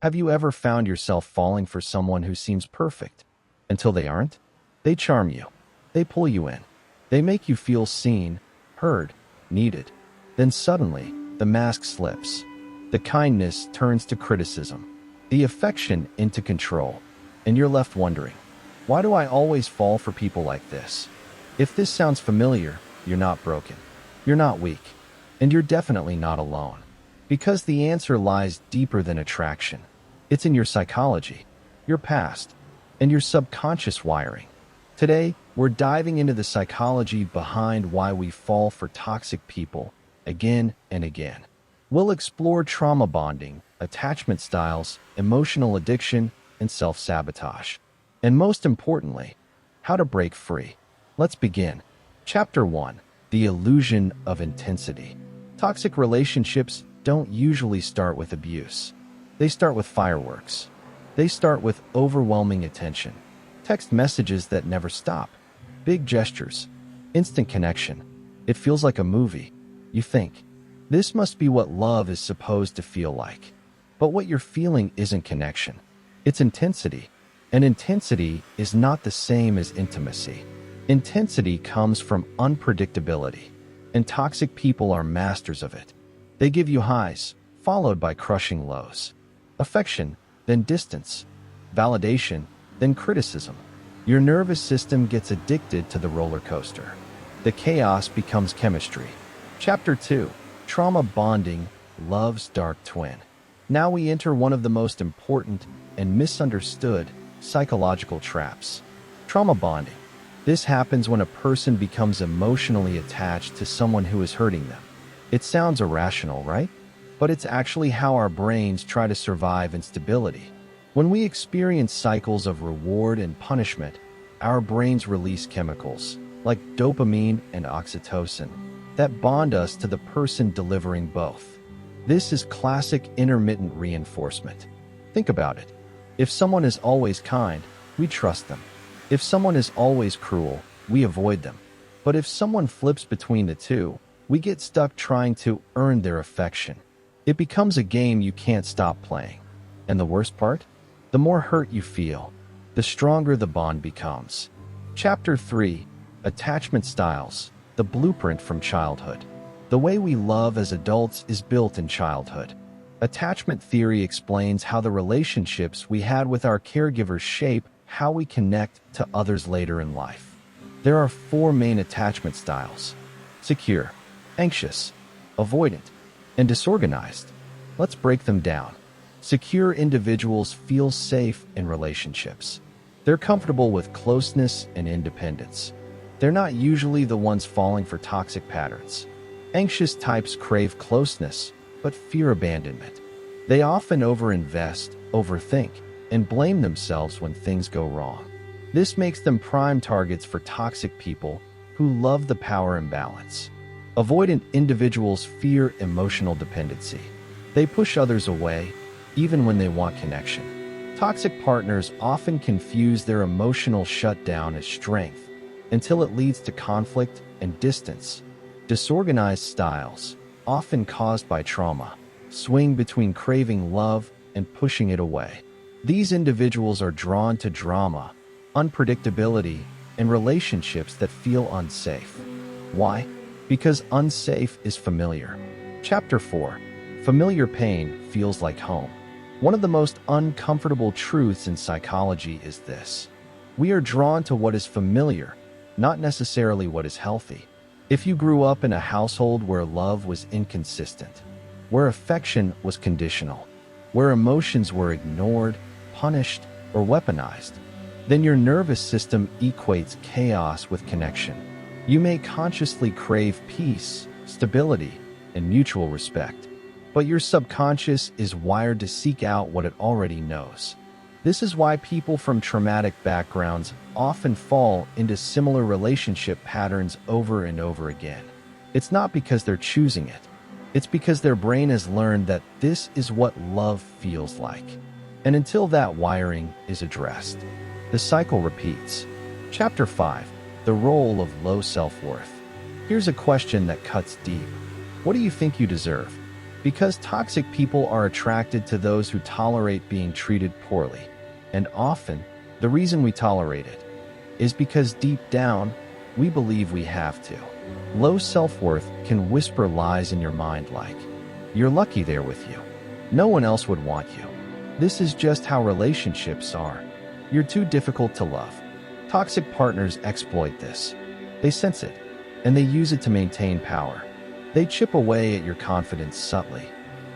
Have you ever found yourself falling for someone who seems perfect until they aren't? They charm you. They pull you in. They make you feel seen, heard, needed. Then suddenly, the mask slips. The kindness turns to criticism, the affection into control, and you're left wondering, why do I always fall for people like this? If this sounds familiar, you're not broken. You're not weak. And you're definitely not alone. Because the answer lies deeper than attraction. It's in your psychology, your past, and your subconscious wiring. Today, we're diving into the psychology behind why we fall for toxic people again and again. We'll explore trauma bonding, attachment styles, emotional addiction, and self-sabotage. And most importantly, how to break free. Let's begin. Chapter 1. The Illusion of Intensity. Toxic relationships don't usually start with abuse. They start with fireworks. They start with overwhelming attention, text messages that never stop, big gestures, instant connection. It feels like a movie. You think, this must be what love is supposed to feel like. But what you're feeling isn't connection. It's intensity. And intensity is not the same as intimacy. Intensity comes from unpredictability, and toxic people are masters of it. They give you highs, followed by crushing lows. Affection, then distance. Validation, then criticism. Your nervous system gets addicted to the roller coaster. The chaos becomes chemistry. Chapter 2. Trauma Bonding, Love's Dark Twin. Now we enter one of the most important and misunderstood psychological traps. Trauma bonding. This happens when a person becomes emotionally attached to someone who is hurting them. It sounds irrational, right? But it's actually how our brains try to survive instability. When we experience cycles of reward and punishment, our brains release chemicals, like dopamine and oxytocin, that bond us to the person delivering both. This is classic intermittent reinforcement. Think about it. If someone is always kind, we trust them. If someone is always cruel, we avoid them. But if someone flips between the two, we get stuck trying to earn their affection. It becomes a game you can't stop playing. And the worst part? The more hurt you feel, the stronger the bond becomes. Chapter 3. Attachment Styles, the Blueprint from Childhood. The way we love as adults is built in childhood. Attachment theory explains how the relationships we had with our caregivers shape how we connect to others later in life. There are 4 main attachment styles: secure, anxious, avoidant, and disorganized. Let's break them down. Secure individuals feel safe in relationships. They're comfortable with closeness and independence. They're not usually the ones falling for toxic patterns. Anxious types crave closeness, but fear abandonment. They often overinvest, overthink, and blame themselves when things go wrong. This makes them prime targets for toxic people who love the power imbalance. Avoidant individuals fear emotional dependency. They push others away, even when they want connection. Toxic partners often confuse their emotional shutdown as strength, until it leads to conflict and distance. Disorganized styles, often caused by trauma, swing between craving love and pushing it away. These individuals are drawn to drama, unpredictability, and relationships that feel unsafe. Why? Because unsafe is familiar. Chapter 4. Familiar pain feels like home. One of the most uncomfortable truths in psychology is this: we are drawn to what is familiar, not necessarily what is healthy. If you grew up in a household where love was inconsistent, where affection was conditional, where emotions were ignored, punished, or weaponized, then your nervous system equates chaos with connection. You may consciously crave peace, stability, and mutual respect, but your subconscious is wired to seek out what it already knows. This is why people from traumatic backgrounds often fall into similar relationship patterns over and over again. It's not because they're choosing it. It's because their brain has learned that this is what love feels like. And until that wiring is addressed, the cycle repeats. Chapter 5. The Role of Low Self-Worth. Here's a question that cuts deep. What do you think you deserve? Because toxic people are attracted to those who tolerate being treated poorly. And often, the reason we tolerate it is because deep down, we believe we have to. Low self-worth can whisper lies in your mind like, "You're lucky they're with you. No one else would want you. This is just how relationships are. You're too difficult to love." Toxic partners exploit this. They sense it, and they use it to maintain power. They chip away at your confidence subtly,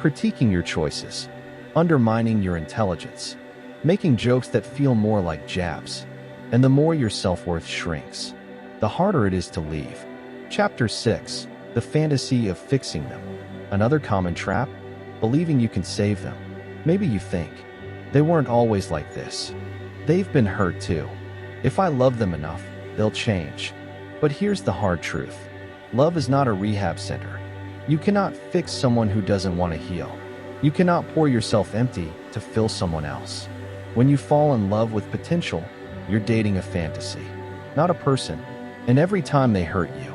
critiquing your choices, undermining your intelligence, making jokes that feel more like jabs. And the more your self-worth shrinks, the harder it is to leave. Chapter 6. The fantasy of fixing them. Another common trap? Believing you can save them. Maybe you think, they weren't always like this. They've been hurt too. If I love them enough, they'll change. But here's the hard truth. Love is not a rehab center. You cannot fix someone who doesn't want to heal. You cannot pour yourself empty to fill someone else. When you fall in love with potential, you're dating a fantasy, not a person. And every time they hurt you,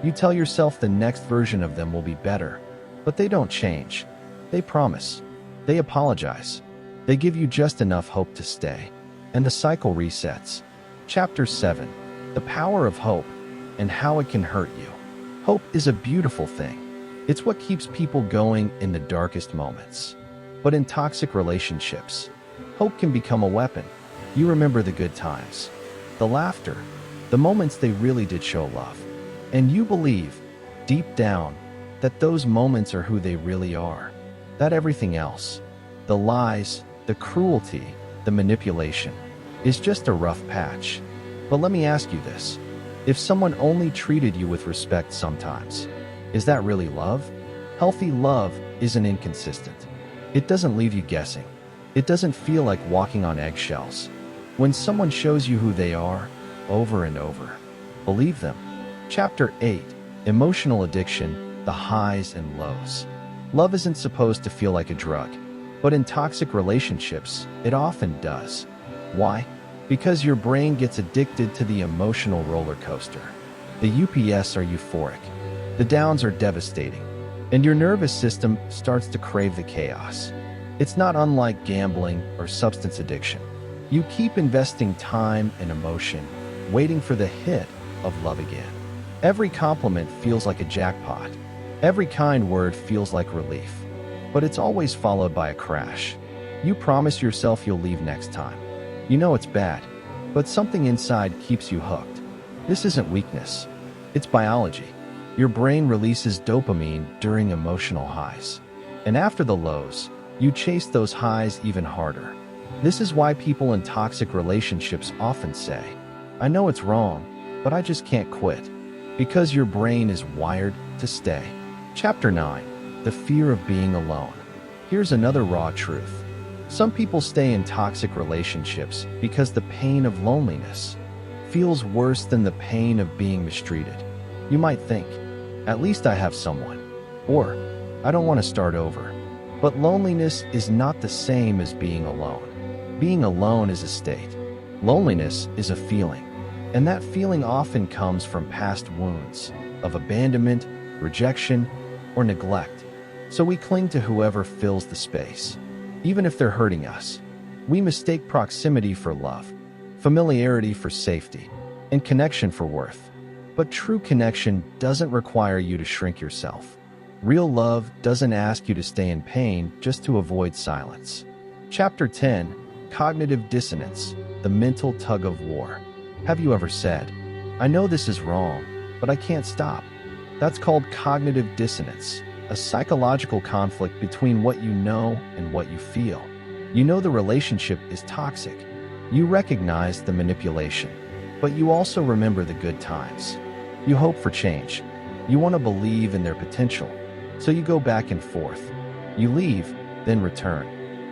you tell yourself the next version of them will be better. But they don't change. They promise. They apologize. They give you just enough hope to stay. And the cycle resets. Chapter 7. The power of hope and how it can hurt you. Hope is a beautiful thing. It's what keeps people going in the darkest moments. But in toxic relationships, hope can become a weapon. You remember the good times, the laughter, the moments they really did show love. And you believe, deep down, that those moments are who they really are. That everything else, the lies, the cruelty, the manipulation, is just a rough patch. But let me ask you this. If someone only treated you with respect sometimes, is that really love? Healthy love isn't inconsistent. It doesn't leave you guessing. It doesn't feel like walking on eggshells. When someone shows you who they are, over and over, believe them. Chapter 8. Emotional addiction, the highs and lows. Love isn't supposed to feel like a drug, but in toxic relationships, it often does. Why? Because your brain gets addicted to the emotional roller coaster. The UPS are euphoric. The downs are devastating. And your nervous system starts to crave the chaos. It's not unlike gambling or substance addiction. You keep investing time and emotion, waiting for the hit of love again. Every compliment feels like a jackpot. Every kind word feels like relief. But it's always followed by a crash. You promise yourself you'll leave next time. You know it's bad, but something inside keeps you hooked. This isn't weakness. It's biology. Your brain releases dopamine during emotional highs. And after the lows, you chase those highs even harder. This is why people in toxic relationships often say, "I know it's wrong, but I just can't quit." Because your brain is wired to stay. Chapter 9. The fear of being alone. Here's another raw truth. Some people stay in toxic relationships because the pain of loneliness feels worse than the pain of being mistreated. You might think, "At least I have someone," or "I don't want to start over." But loneliness is not the same as being alone. Being alone is a state. Loneliness is a feeling. And that feeling often comes from past wounds of abandonment, rejection, or neglect. So we cling to whoever fills the space. Even if they're hurting us, we mistake proximity for love, familiarity for safety, and connection for worth. But true connection doesn't require you to shrink yourself. Real love doesn't ask you to stay in pain just to avoid silence. Chapter 10. Cognitive dissonance, the mental tug of war. Have you ever said, "I know this is wrong, but I can't stop"? That's called cognitive dissonance, a psychological conflict between what you know and what you feel. You know the relationship is toxic. You recognize the manipulation, but you also remember the good times. You hope for change. You want to believe in their potential. So you go back and forth. You leave, then return.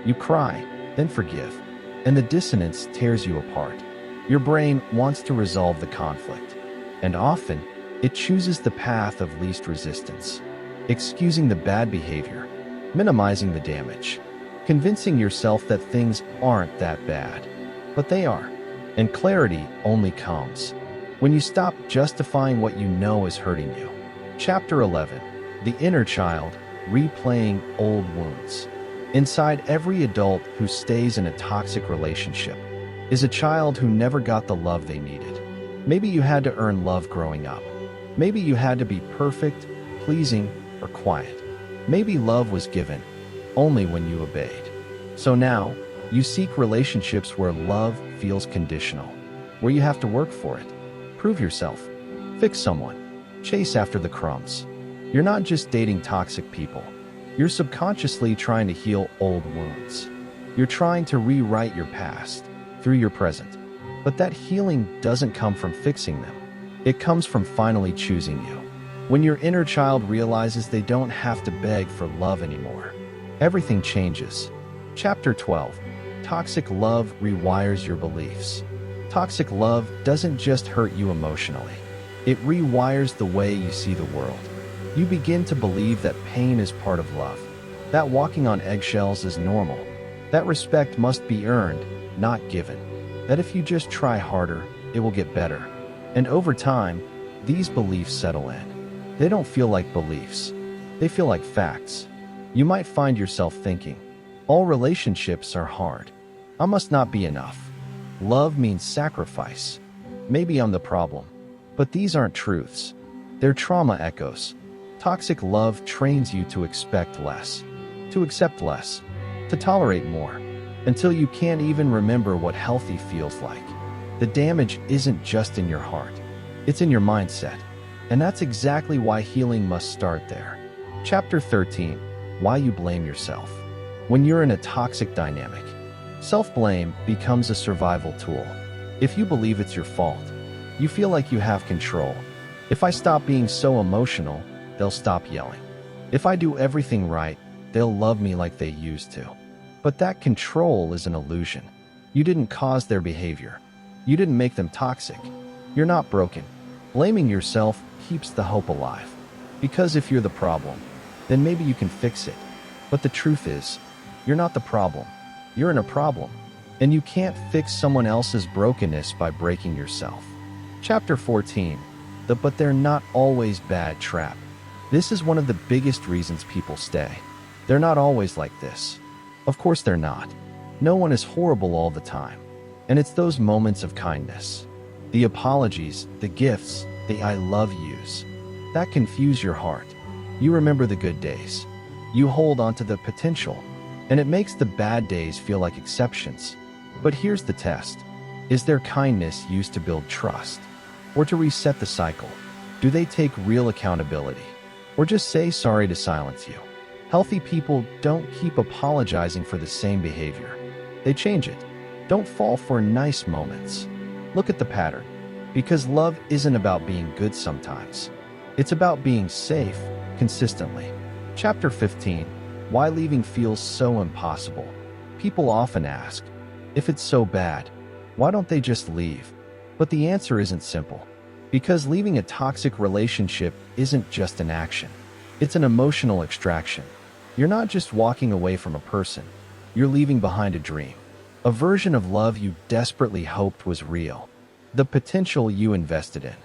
You cry, then forgive. And the dissonance tears you apart. Your brain wants to resolve the conflict, and often it chooses the path of least resistance, excusing the bad behavior, minimizing the damage, convincing yourself that things aren't that bad. But they are, and clarity only comes when you stop justifying what you know is hurting you. Chapter 11. The inner child, replaying old wounds. Inside every adult who stays in a toxic relationship is a child who never got the love they needed. Maybe you had to earn love growing up. Maybe you had to be perfect, pleasing, or quiet. Maybe love was given only when you obeyed. So now, you seek relationships where love feels conditional, where you have to work for it, prove yourself, fix someone, chase after the crumbs. You're not just dating toxic people. You're subconsciously trying to heal old wounds. You're trying to rewrite your past through your present. But that healing doesn't come from fixing them. It comes from finally choosing you. When your inner child realizes they don't have to beg for love anymore, everything changes. Chapter 12. Toxic love rewires your beliefs. Toxic love doesn't just hurt you emotionally. It rewires the way you see the world. You begin to believe that pain is part of love, that walking on eggshells is normal, that respect must be earned, not given, that if you just try harder, it will get better. And over time, these beliefs settle in. They don't feel like beliefs. They feel like facts. You might find yourself thinking, all relationships are hard. I must not be enough. Love means sacrifice. Maybe I'm the problem. But these aren't truths. They're trauma echoes. Toxic love trains you to expect less, to accept less, to tolerate more, until you can't even remember what healthy feels like. The damage isn't just in your heart. It's in your mindset. And that's exactly why healing must start there. Chapter 13. Why you blame yourself. When you're in a toxic dynamic, self-blame becomes a survival tool. If you believe it's your fault, you feel like you have control. If I stop being so emotional, they'll stop yelling. If I do everything right, they'll love me like they used to. But that control is an illusion. You didn't cause their behavior. You didn't make them toxic. You're not broken. Blaming yourself keeps the hope alive. Because if you're the problem, then maybe you can fix it. But the truth is, you're not the problem. You're in a problem. And you can't fix someone else's brokenness by breaking yourself. Chapter 14. The "but they're not always bad" trap. This is one of the biggest reasons people stay. They're not always like this. Of course they're not. No one is horrible all the time. And it's those moments of kindness, the apologies, the gifts, the "I love yous," that confuse your heart. You remember the good days. You hold on to the potential, and it makes the bad days feel like exceptions. But here's the test. Is their kindness used to build trust, or to reset the cycle? Do they take real accountability, or just say sorry to silence you? Healthy people don't keep apologizing for the same behavior. They change it. Don't fall for nice moments. Look at the pattern. Because love isn't about being good sometimes. It's about being safe consistently. Chapter 15. Why leaving feels so impossible. People often ask, if it's so bad, why don't they just leave? But the answer isn't simple. Because leaving a toxic relationship isn't just an action. It's an emotional extraction. You're not just walking away from a person. You're leaving behind a dream. A version of love you desperately hoped was real. The potential you invested in.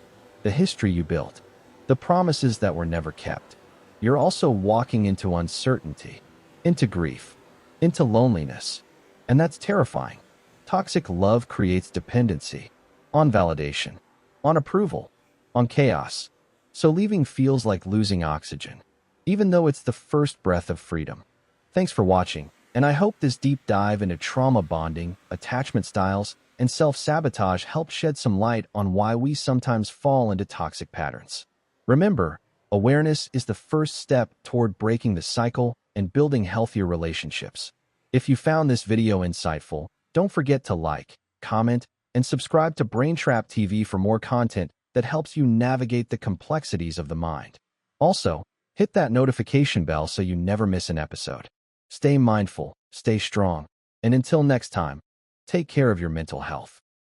The history you built. The promises that were never kept. You're also walking into uncertainty, into grief, into loneliness. And that's terrifying. Toxic love creates dependency, on validation, on approval, on chaos. So leaving feels like losing oxygen, even though it's the first breath of freedom. Thanks for watching, and I hope this deep dive into trauma bonding, attachment styles, and self-sabotage helped shed some light on why we sometimes fall into toxic patterns. Remember, awareness is the first step toward breaking the cycle and building healthier relationships. If you found this video insightful, don't forget to like, comment, and subscribe to Braintrap TV for more content that helps you navigate the complexities of the mind. Also, hit that notification bell so you never miss an episode. Stay mindful, stay strong, and until next time, take care of your mental health.